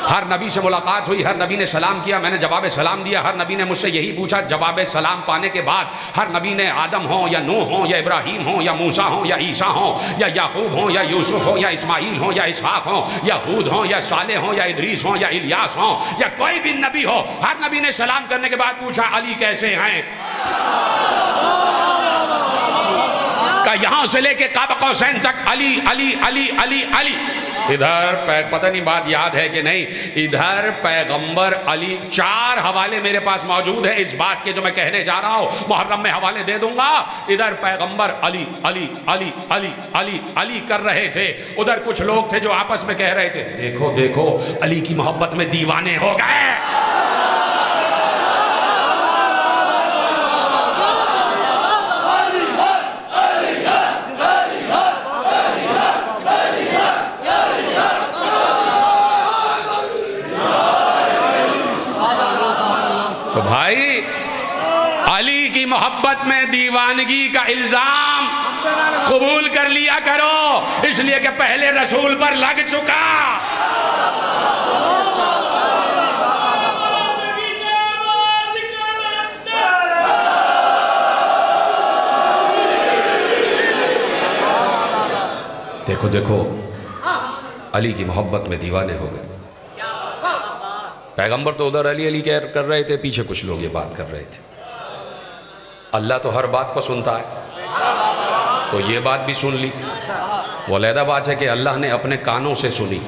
हर नबी से मुलाकात हुई, हर नबी ने सलाम किया, मैंने जवाब सलाम दिया। हर नबी ने मुझसे यही पूछा। जवाब सलाम पाने के बाद हर नबी ने आदम हो या नूह हो या इब्राहीम हो या मूसा हो या ईसा हो या याकूब हो या यूसुफ हो या इस्माइल हो या इसहाक हो या हूद हो या सालेह हो या इदरीस हो या इलियास हो या कोई भी नबी हो, हर नबी ने सलाम करने के बाद पूछा अली कैसे हैं? का यहां से लेके काबा कौसैन तक अली अली अली अली अली। इधर पता नहीं बात याद है कि नहीं, इधर पैगंबर अली। 4 हवाले मेरे पास मौजूद है इस बात के जो मैं कहने जा रहा हूं, मुहर्रम में हवाले दे दूंगा। इधर पैगंबर अली अली अली अली अली अली कर रहे थे, उधर कुछ लोग थे जो आपस में कह रहे थे देखो देखो अली की मोहब्बत में दीवाने हो गए। तो भाई अली की मोहब्बत में दीवानगी का इल्जाम कबूल कर लिया करो, इसलिए कि पहले रसूल पर लग चुका। देखो देखो अली की मोहब्बत में दीवाने हो गए। पैगंबर तो उधर अली अली कर रहे थे, पीछे कुछ लोग ये बात कर रहे थे। अल्लाह तो हर बात को सुनता है, तो ये बात भी सुन ली। वो अलहदा बात है कि अल्लाह ने अपने कानों से सुनी।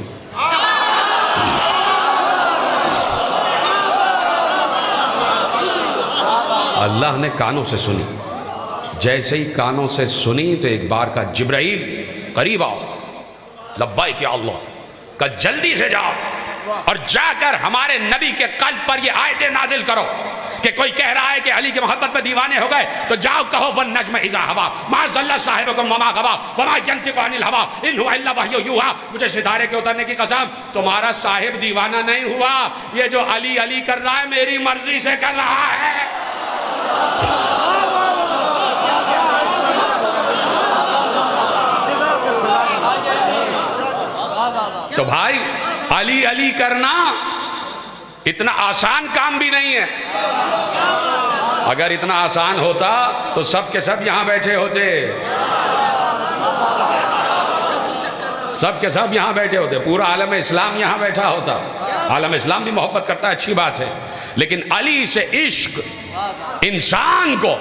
अल्लाह ने कानों से सुनी। जैसे ही कानों से सुनी तो एक बार का जिब्राइल करीब आओ, लब्बाइक या अल्लाह, का जल्दी से जाओ और जाकर हमारे नबी के कल्ब पर ये आयतें नाजिल करो कि कोई कह रहा है कि अली की मोहब्बत में दीवाने हो गए, तो जाओ कहो वन नज्म इज़ा हवा मा ज़ल्ला साहिबुकुम वमा गवा वमा यंतिकु अनिल हवा इन हुवा इल्ला वह्युन यूहा। मुझे सितारे के उतरने की कसम, तुम्हारा साहिब दीवाना नहीं हुआ, ये जो अली अली कर रहा है मेरी मर्जी से कर रहा है। तो भाई अली अली करना इतना आसान काम भी नहीं है। अगर इतना आसान होता तो सब के सब यहां बैठे होते, सब के सब यहां बैठे होते, पूरा आलम इस्लाम यहां बैठा होता। आलम इस्लाम भी मोहब्बत करता है, अच्छी बात है, लेकिन अली से इश्क इंसान को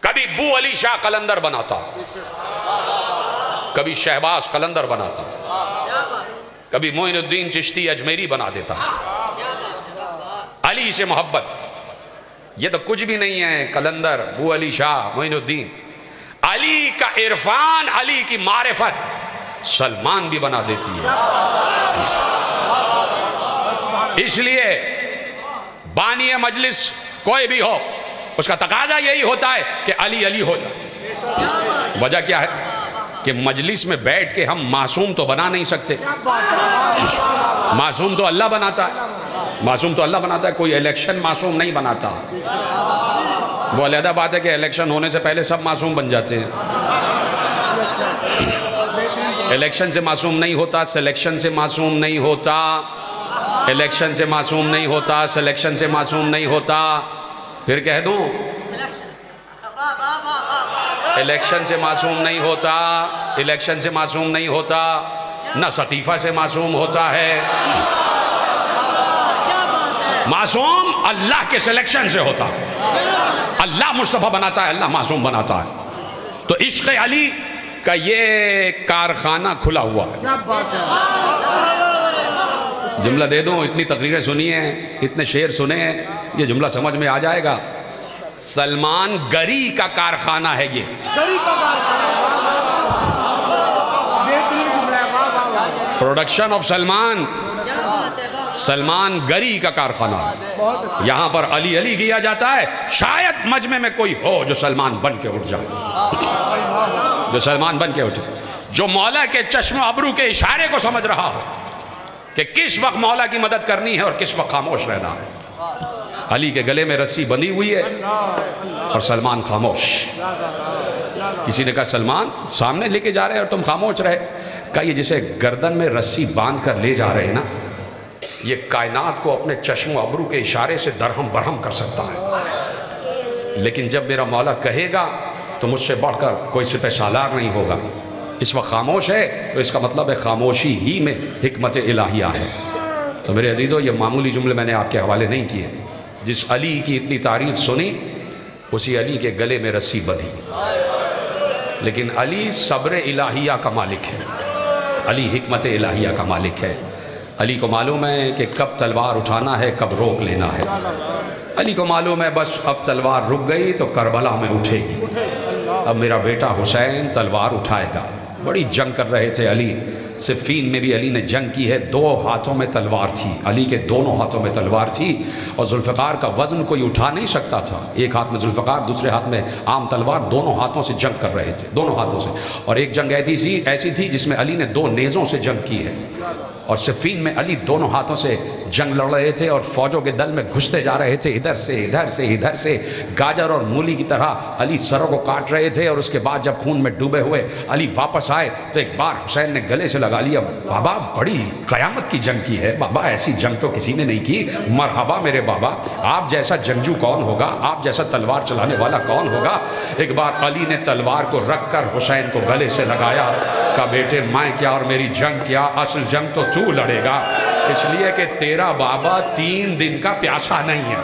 कभी बू अली शाह कलंदर बनाता, कभी शहबाज कलंदर बनाता, कभी मोइनुद्दीन चिश्ती अजमेरी बना देता। अली से मोहब्बत ये तो कुछ भी नहीं है, कलंदर, बू अली शाह, मोइनुद्दीन। अली का इरफान, अली की मारिफत सलमान भी बना देती है। इसलिए बानी मजलिस कोई भी हो, उसका तकाजा यही होता है कि अली अली हो जाए। वजह क्या है कि मजलिस में बैठ के हम मासूम तो बना नहीं सकते, मासूम तो अल्लाह बनाता है, मासूम तो अल्लाह बनाता है, कोई इलेक्शन मासूम नहीं बनाता। वो अलहदा बात है कि इलेक्शन होने से पहले सब मासूम बन जाते हैं। इलेक्शन से मासूम नहीं होता, सिलेक्शन से मासूम नहीं होता, इलेक्शन से मासूम नहीं होता, सिलेक्शन से मासूम नहीं होता। फिर कह दूं, इलेक्शन से मासूम नहीं होता, इलेक्शन से मासूम नहीं होता, ना सतीफा से मासूम होता है। मासूम अल्लाह के सिलेक्शन से होता है। अल्लाह मुस्तफा बनाता है, अल्लाह मासूम बनाता है। तो इश्क अली का ये कारखाना खुला हुआ है। जुमला दे दूं, इतनी तकरीरें सुनी हैं, इतने शेर सुने हैं, ये जुमला समझ में आ जाएगा। सलमान गरी का कारखाना है ये, गरी का कारखाना। बेहतरीन जुमला है, वाह वाह वाह। प्रोडक्शन ऑफ सलमान, सलमान गरी का कारखाना है। यहाँ पर अली अली किया जाता है। शायद मजमे में कोई हो जो सलमान बन के उठ जाए, जो सलमान बन के उठे, जो मौला के चश्म अबरू के इशारे को समझ रहा हो कि किस वक्त मौला की मदद करनी है और किस वक्त खामोश रहना है। अली के गले में रस्सी बंधी हुई है और सलमान खामोश। किसी ने कहा सलमान सामने लेके जा रहे हैं और तुम खामोश रहे। कहा ये जिसे गर्दन में रस्सी बांध कर ले जा रहे हैं ना, ये कायनात को अपने चश्म अबरू के इशारे से दरहम बरहम कर सकता है, लेकिन जब मेरा मौला कहेगा तो मुझसे बढ़कर कोई सिपह सालार नहीं होगा। इस वक्त खामोश है तो इसका मतलब है खामोशी ही में हिकमत इलाहिया है। तो मेरे अजीज़ों, ये मामूली जुमले मैंने आपके हवाले नहीं किए। जिस अली की इतनी तारीफ सुनी, उसी अली के गले में रस्सी बंधी, लेकिन अली सब्र इलाहिया का मालिक है, अली हिकमत इलाहिया का मालिक है। अली को मालूम है कि कब तलवार उठाना है, कब रोक लेना है। अली को मालूम है बस अब तलवार रुक गई तो करबला में उठेगी, अब मेरा बेटा हुसैन तलवार उठाएगा। बड़ी जंग कर रहे थे अली। सिफ़ीन में भी अली ने जंग की है। 2 हाथों में तलवार थी, अली के दोनों हाथों में तलवार थी, और जुल्फ़िकार का वज़न कोई उठा नहीं सकता था। एक हाथ में जुल्फ़िकार, दूसरे हाथ में आम तलवार, दोनों हाथों से जंग कर रहे थे, दोनों हाथों से। और एक जंग ऐसी थी जिसमें अली ने 2 नेज़ों से जंग की है, और सिफ़ीन में अली दोनों हाथों से जंग लड़ रहे थे और फौजों के दल में घुसते जा रहे थे, इधर से इधर से इधर से। गाजर और मूली की तरह अली सरों को काट रहे थे। और उसके बाद जब खून में डूबे हुए अली वापस आए तो एक बार हुसैन ने गले से लगा लिया, बाबा बड़ी क़यामत की जंग की है बाबा, ऐसी जंग तो किसी ने नहीं की। मरहबा मेरे बाबा, आप जैसा जंगजू कौन होगा, आप जैसा तलवार चलाने वाला कौन होगा। एक बार अली ने तलवार को रख कर हुसैन को गले से लगाया, कहा बेटे मैं क्या और मेरी जंग क्या, असल जंग तो तू लड़ेगा, इसलिए कि तेरा बाबा 3 दिन का प्यासा नहीं है।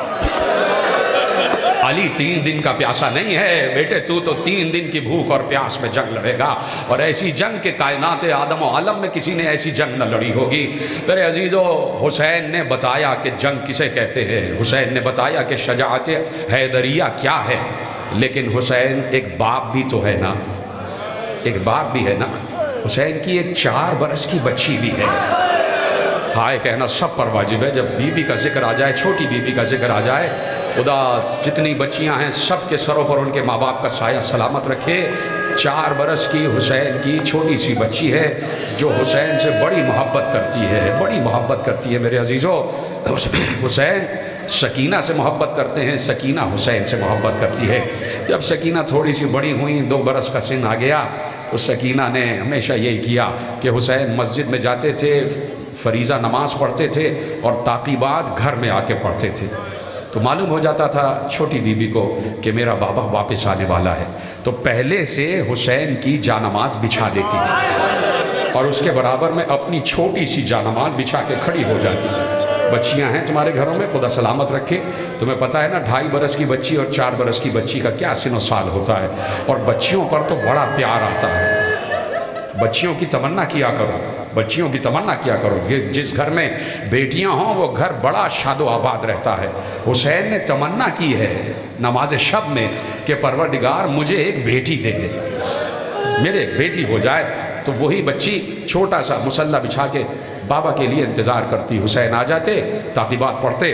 अली 3 दिन का प्यासा नहीं है बेटे, तू तो 3 दिन की भूख और प्यास में जंग लड़ेगा, और ऐसी जंग के कायनात आदम और आलम में किसी ने ऐसी जंग न लड़ी होगी। मेरे अजीज़ों, हुसैन ने बताया कि जंग किसे कहते हैं, हुसैन ने बताया कि शजाअत हैदरिया क्या है। लेकिन हुसैन एक बाप भी तो है ना, एक बाप भी है ना। हुसैन की एक 4 बरस की बच्ची भी है। हाय कहना सब पर वाजिब है। जब बीबी का जिक्र आ जाए, छोटी बीबी का जिक्र आ जाए, खुदा जितनी बच्चियां हैं सब के सरों पर उनके माँ बाप का साया सलामत रखे। 4 बरस की हुसैन की छोटी सी बच्ची है जो हुसैन से बड़ी मोहब्बत करती है, बड़ी मोहब्बत करती है। मेरे अजीज़ों, हुसैन सकीना से मोहब्बत करते हैं, सकीना हुसैन से मोहब्बत करती है। जब सकीना थोड़ी सी बड़ी हुई, 2 बरस का सिन आ गया, तो सकीना ने हमेशा यही किया कि हुसैन मस्जिद में जाते थे, फरीज़ा नमाज पढ़ते थे और ताक़ीबात घर में आके पढ़ते थे। तो मालूम हो जाता था छोटी बीबी को कि मेरा बाबा वापस आने वाला है, तो पहले से हुसैन की जानमाज बिछा देती थी और उसके बराबर में अपनी छोटी सी जानमाज बिछा के खड़ी हो जाती। बच्चियां हैं तुम्हारे घरों में, खुदा सलामत रखे। तुम्हें पता है ना 2.5 बरस की बच्ची और 4 बरस की बच्ची का क्या सिनो साल होता है, और बच्चियों पर तो बड़ा प्यार आता है। बच्चियों की तमन्ना किया करो, बच्चियों की तमन्ना किया करो। जिस घर में बेटियां हों वो घर बड़ा शादो आबाद रहता है। हुसैन ने तमन्ना की है नमाज शब में कि परवरदिगार मुझे एक बेटी दे दे, मेरे एक बेटी हो जाए। तो वही बच्ची छोटा सा मुसल्ला बिछा के बाबा के लिए इंतज़ार करती। हुसैन आ जाते, ताक़ीबात पढ़ते,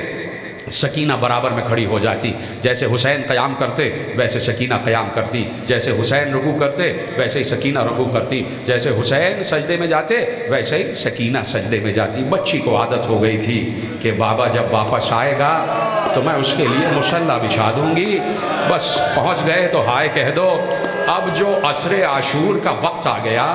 सकीना बराबर में खड़ी हो जाती। जैसे हुसैन क़याम करते वैसे सकीना क़याम करती, जैसे हुसैन रुकू करते वैसे ही सकीना रुकू करती, जैसे हुसैन सजदे में जाते वैसे ही सकीना सजदे में जाती। बच्ची को आदत हो गई थी कि बाबा जब वापस आएगा तो मैं उसके लिए मुसल्ला बिछा दूँगी। बस पहुँच गए तो हाय कह दो। अब जो असरे आशूर का वक्त आ गया,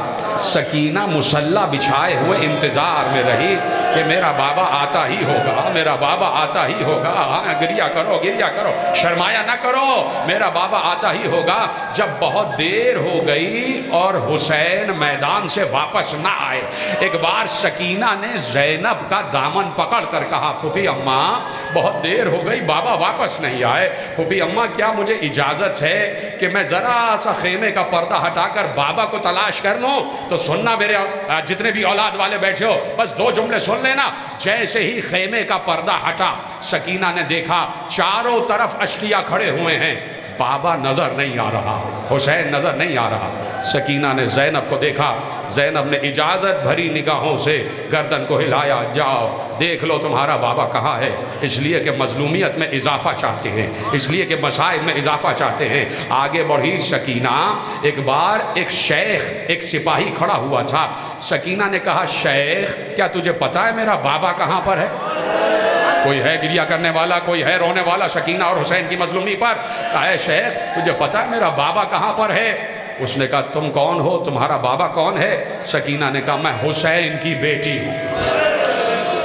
सकीना मुसल्ला बिछाए हुए इंतज़ार में रही कि मेरा बाबा आता ही होगा, मेरा बाबा आता ही होगा। हाँ, गिरिया करो, गिरिया करो, शर्माया ना करो, मेरा बाबा आता ही होगा। जब बहुत देर हो गई और हुसैन मैदान से वापस ना आए, एक बार सकीना ने ज़ैनब का दामन पकड़ कर कहा, फूफी अम्मा बहुत देर हो गई, बाबा वापस नहीं आए। फूफी अम्मा क्या मुझे इजाज़त है कि मैं ज़रा सा खेमे का पर्दा हटाकर बाबा को तलाश कर लूँ? तो सुनना मेरे जितने भी औलाद वाले बैठे हो, बस 2 जुमले सुन लेना। जैसे ही खेमे का पर्दा हटा, सकीना ने देखा चारों तरफ अशकिया खड़े हुए हैं, बाबा नज़र नहीं आ रहा, हुसैन नज़र नहीं आ रहा। सकीना ने ज़ैनब को देखा, ज़ैनब ने इजाज़त भरी निगाहों से गर्दन को हिलाया, जाओ देख लो तुम्हारा बाबा कहाँ है। इसलिए कि मजलूमियत में इजाफ़ा चाहते हैं, इसलिए कि मसाइब में इजाफ़ा चाहते हैं। आगे बढ़ी सकीना, एक बार एक शेख, एक सिपाही खड़ा हुआ था। सकीना ने कहा, शेख क्या तुझे पता है मेरा बाबा कहाँ पर है? कोई है गिरिया करने वाला, कोई है रोने वाला सकीना और हुसैन की मजलूमी पर। कहा, शेख तुझे पता है मेरा बाबा कहाँ पर है? उसने कहा, तुम कौन हो, तुम्हारा बाबा कौन है? सकीना ने कहा, मैं हुसैन की बेटी हूँ।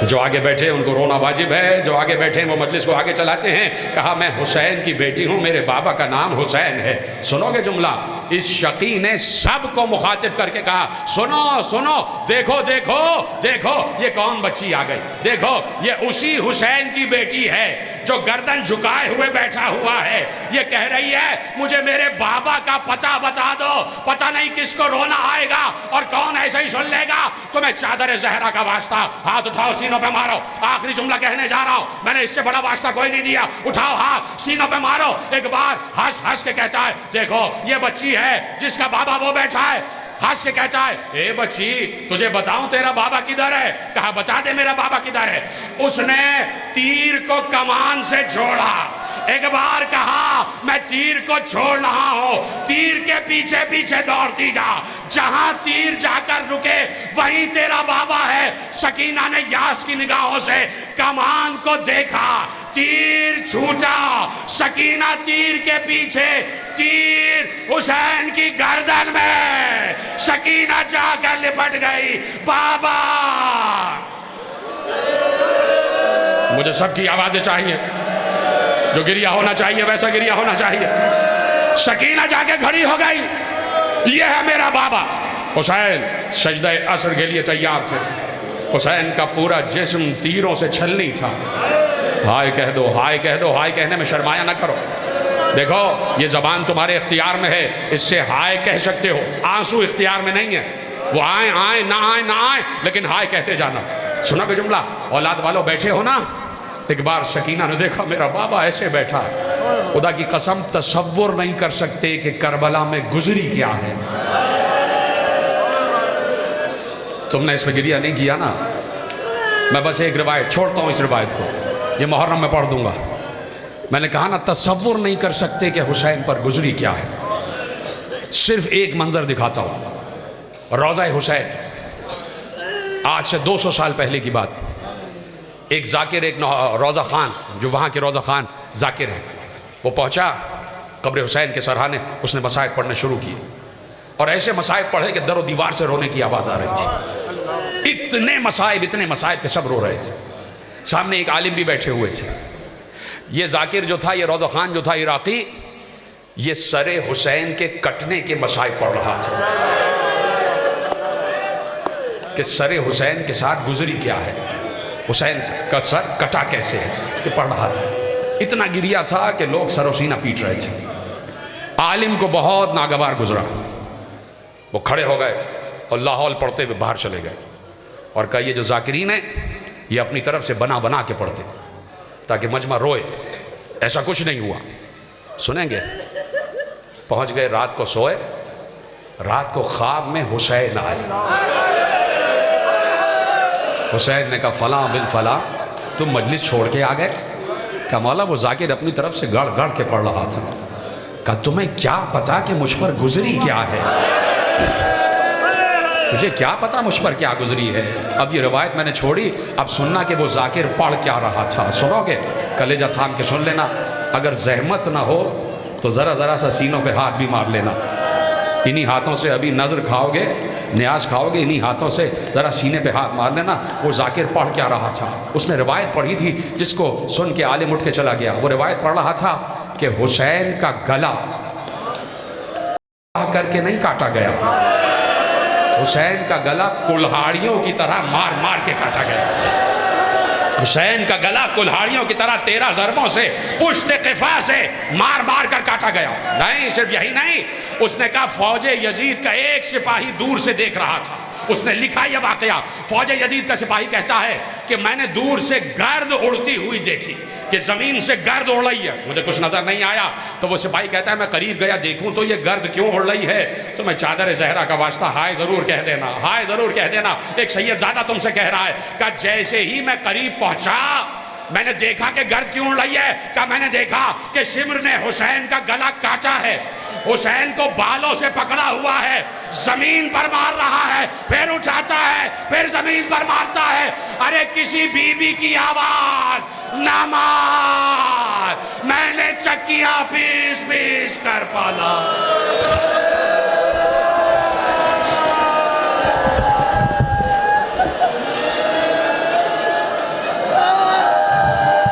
जो आगे बैठे उनको रोना वाजिब है, जो आगे बैठे वो मजलिस को आगे चलाते हैं। कहा, मैं हुसैन की बेटी हूँ, मेरे बाबा का नाम हुसैन है। सुनोगे जुमला? इस शकी ने सबको मुखातिब करके कहा, सुनो सुनो, देखो देखो देखो, ये कौन बच्ची आ गई, देखो ये उसी हुसैन की बेटी है जो गर्दन झुकाए हुए बैठा हुआ है। ये कह रही है मुझे मेरे बाबा का पता बता दो, पता नहीं किसको रोना आएगा और कौन ऐसे ही सुन लेगा। तुम्हें चादर ज़हरा का वास्ता, हाथ उठाओ सीनों पे मारो। आखिरी जुमला कहने जा रहा हूं, मैंने इससे बड़ा वास्ता कोई नहीं दिया। उठाओ हाथ, सीनों पे मारो। एक बार हंस हंस के कहता है, देखो ये बच्ची है जिसका बाबा वो बैठा है। हंस के कहता है, ए बच्ची तुझे बताऊं तेरा बाबा किधर है? कहा, बता दे मेरा बाबा किधर है। उसने तीर को कमान से जोड़ा। एक बार कहा, मैं तीर को छोड़ रहा हूं, तीर के पीछे पीछे दौड़ती जा, जहां तीर जाकर रुके वहीं तेरा बाबा है। सकीना ने यास की निगाहों से कमान को देखा, तीर छूटा, सकीना तीर के पीछे, तीर हुसैन की गर्दन में, सकीना जाकर लिपट गई। बाबा, मुझे सबकी आवाजें चाहिए, जो गिरिया होना चाहिए वैसा गिरिया होना चाहिए। सकीना जाके खड़ी हो गई, ये है मेरा बाबा। हुसैन सजदे असर के लिए तैयार थे। हुसैन का पूरा जिस्म तीरों से छलनी था। हाय कह दो, हाय कह दो, हाय कहने में शर्माया ना करो। देखो ये जबान तुम्हारे इख्तियार में है, इससे हाय कह सकते हो, आंसू इख्तियार में नहीं है। वो आए आए ना आए ना आए, लेकिन हाय कहते जाना। सुना बे जुमला, औलाद वालों बैठे हो ना, एक बार शकीना ने देखा मेरा बाबा ऐसे बैठा है, खुदा की कसम तसव्वुर नहीं कर सकते कि करबला में गुजरी क्या है। तुमने इसमें गिरिया नहीं किया ना। मैं बस एक रिवायत छोड़ता हूँ, इस रिवायत को ये मुहर्रम में पढ़ दूंगा। मैंने कहा ना तसव्वुर नहीं कर सकते कि हुसैन पर गुजरी क्या है। सिर्फ एक मंजर दिखाता हूँ, रोज़ा हुसैन, आज से 200 साल पहले की बात। एक जाकिर, एक रोज़ा खान, जो वहाँ के रोज़ा खान जाकिर हैं, वो पहुँचा कब्र हुसैन के सरहाने, उसने मसाइब पढ़ने शुरू किए और ऐसे मसाइब पढ़े कि दरो दीवार से रोने की आवाज़ आ रही थी। इतने मसाइब के सब रो रहे थे। सामने एक आलिम भी बैठे हुए थे। ये जाकिर जो था, ये रोज़ा खान जो था इराकी, ये सरे हुसैन के कटने के मसाइब पढ़ रहा था कि सरे हुसैन के साथ गुजरी क्या है, हुसैन का सर कटा कैसे है, ये पढ़ रहा था। इतना गिरिया था कि लोग सरोसीना पीट रहे थे। आलिम को बहुत नागवार गुजरा। वो खड़े हो गए और लाहौल पढ़ते हुए बाहर चले गए और कहा ये जो जाकिरीन है ये अपनी तरफ से बना बना के पढ़ते ताकि मजमा रोए, ऐसा कुछ नहीं हुआ। सुनेंगे? पहुंच गए, रात को सोए, रात को ख्वाब में हुसैन आए। हुसैन ने कहा फला बिन फला तुम मजलिस छोड़ के आ गए? कहा मौला वो जाकिर अपनी तरफ से गड़ गड़ के पढ़ रहा था। कहा तुम्हें क्या पता कि मुझ पर गुजरी क्या है? तुझे क्या पता मुझ पर क्या गुजरी है? अब ये रवायत मैंने छोड़ी, अब सुनना कि वो जाकिर पढ़ क्या रहा था। सुनोगे? कलेजा थाम के सुन लेना। अगर जहमत ना हो तो ज़रा ज़रा सा सीनों पे हाथ भी मार लेना। इन्हीं हाथों से अभी नज़र खाओगे, न्याज खाओगे, इन्हीं हाथों से ज़रा सीने पे हाथ मार लेना। वो जाकिर पढ़ क्या रहा था? उसने रिवायत पढ़ी थी जिसको सुन के आलिम उठ के चला गया। वो रिवायत पढ़ रहा था कि हुसैन का गला करके नहीं काटा गया, हुसैन का गला कुल्हाड़ियों की तरह मार मार के काटा गया। हुसैन का गला कुल्हाड़ियों की तरह 13 ज़रबों से, पुश्ते क़िफ़ा से मार मार कर काटा गया। नहीं, सिर्फ यही नहीं, उसने कहा फौजे यजीद का एक सिपाही दूर से देख रहा था। उसने लिखा यह वाकया, फौजे यजीद का सिपाही कहता है कि मैंने दूर से गर्द उड़ती हुई देखी कि ज़मीन से गर्द उड़ रही है, मुझे कुछ नज़र नहीं आया। तो वो सिपाही कहता है मैं करीब गया, देखूं तो ये गर्द क्यों उड़ रही है? तो मैं चादर ज़हरा का वास्ता हाय ज़रूर कह देना, हाय ज़रूर कह देना। एक सैयदज़ादा तुमसे कह रहा है। कहा जैसे ही मैं करीब पहुंचा मैंने देखा कि गर्द क्यों उड़ रही है? कहा मैंने देखा कि शिम्र ने हुसैन का गला काटा है, हुसैन को बालों से पकड़ा हुआ है, जमीन पर मार रहा है, फिर उठाता है, फिर जमीन पर मारता है। अरे किसी बीबी की आवाज ना मार, मैंने चक्कियां पीस पीस कर पाला।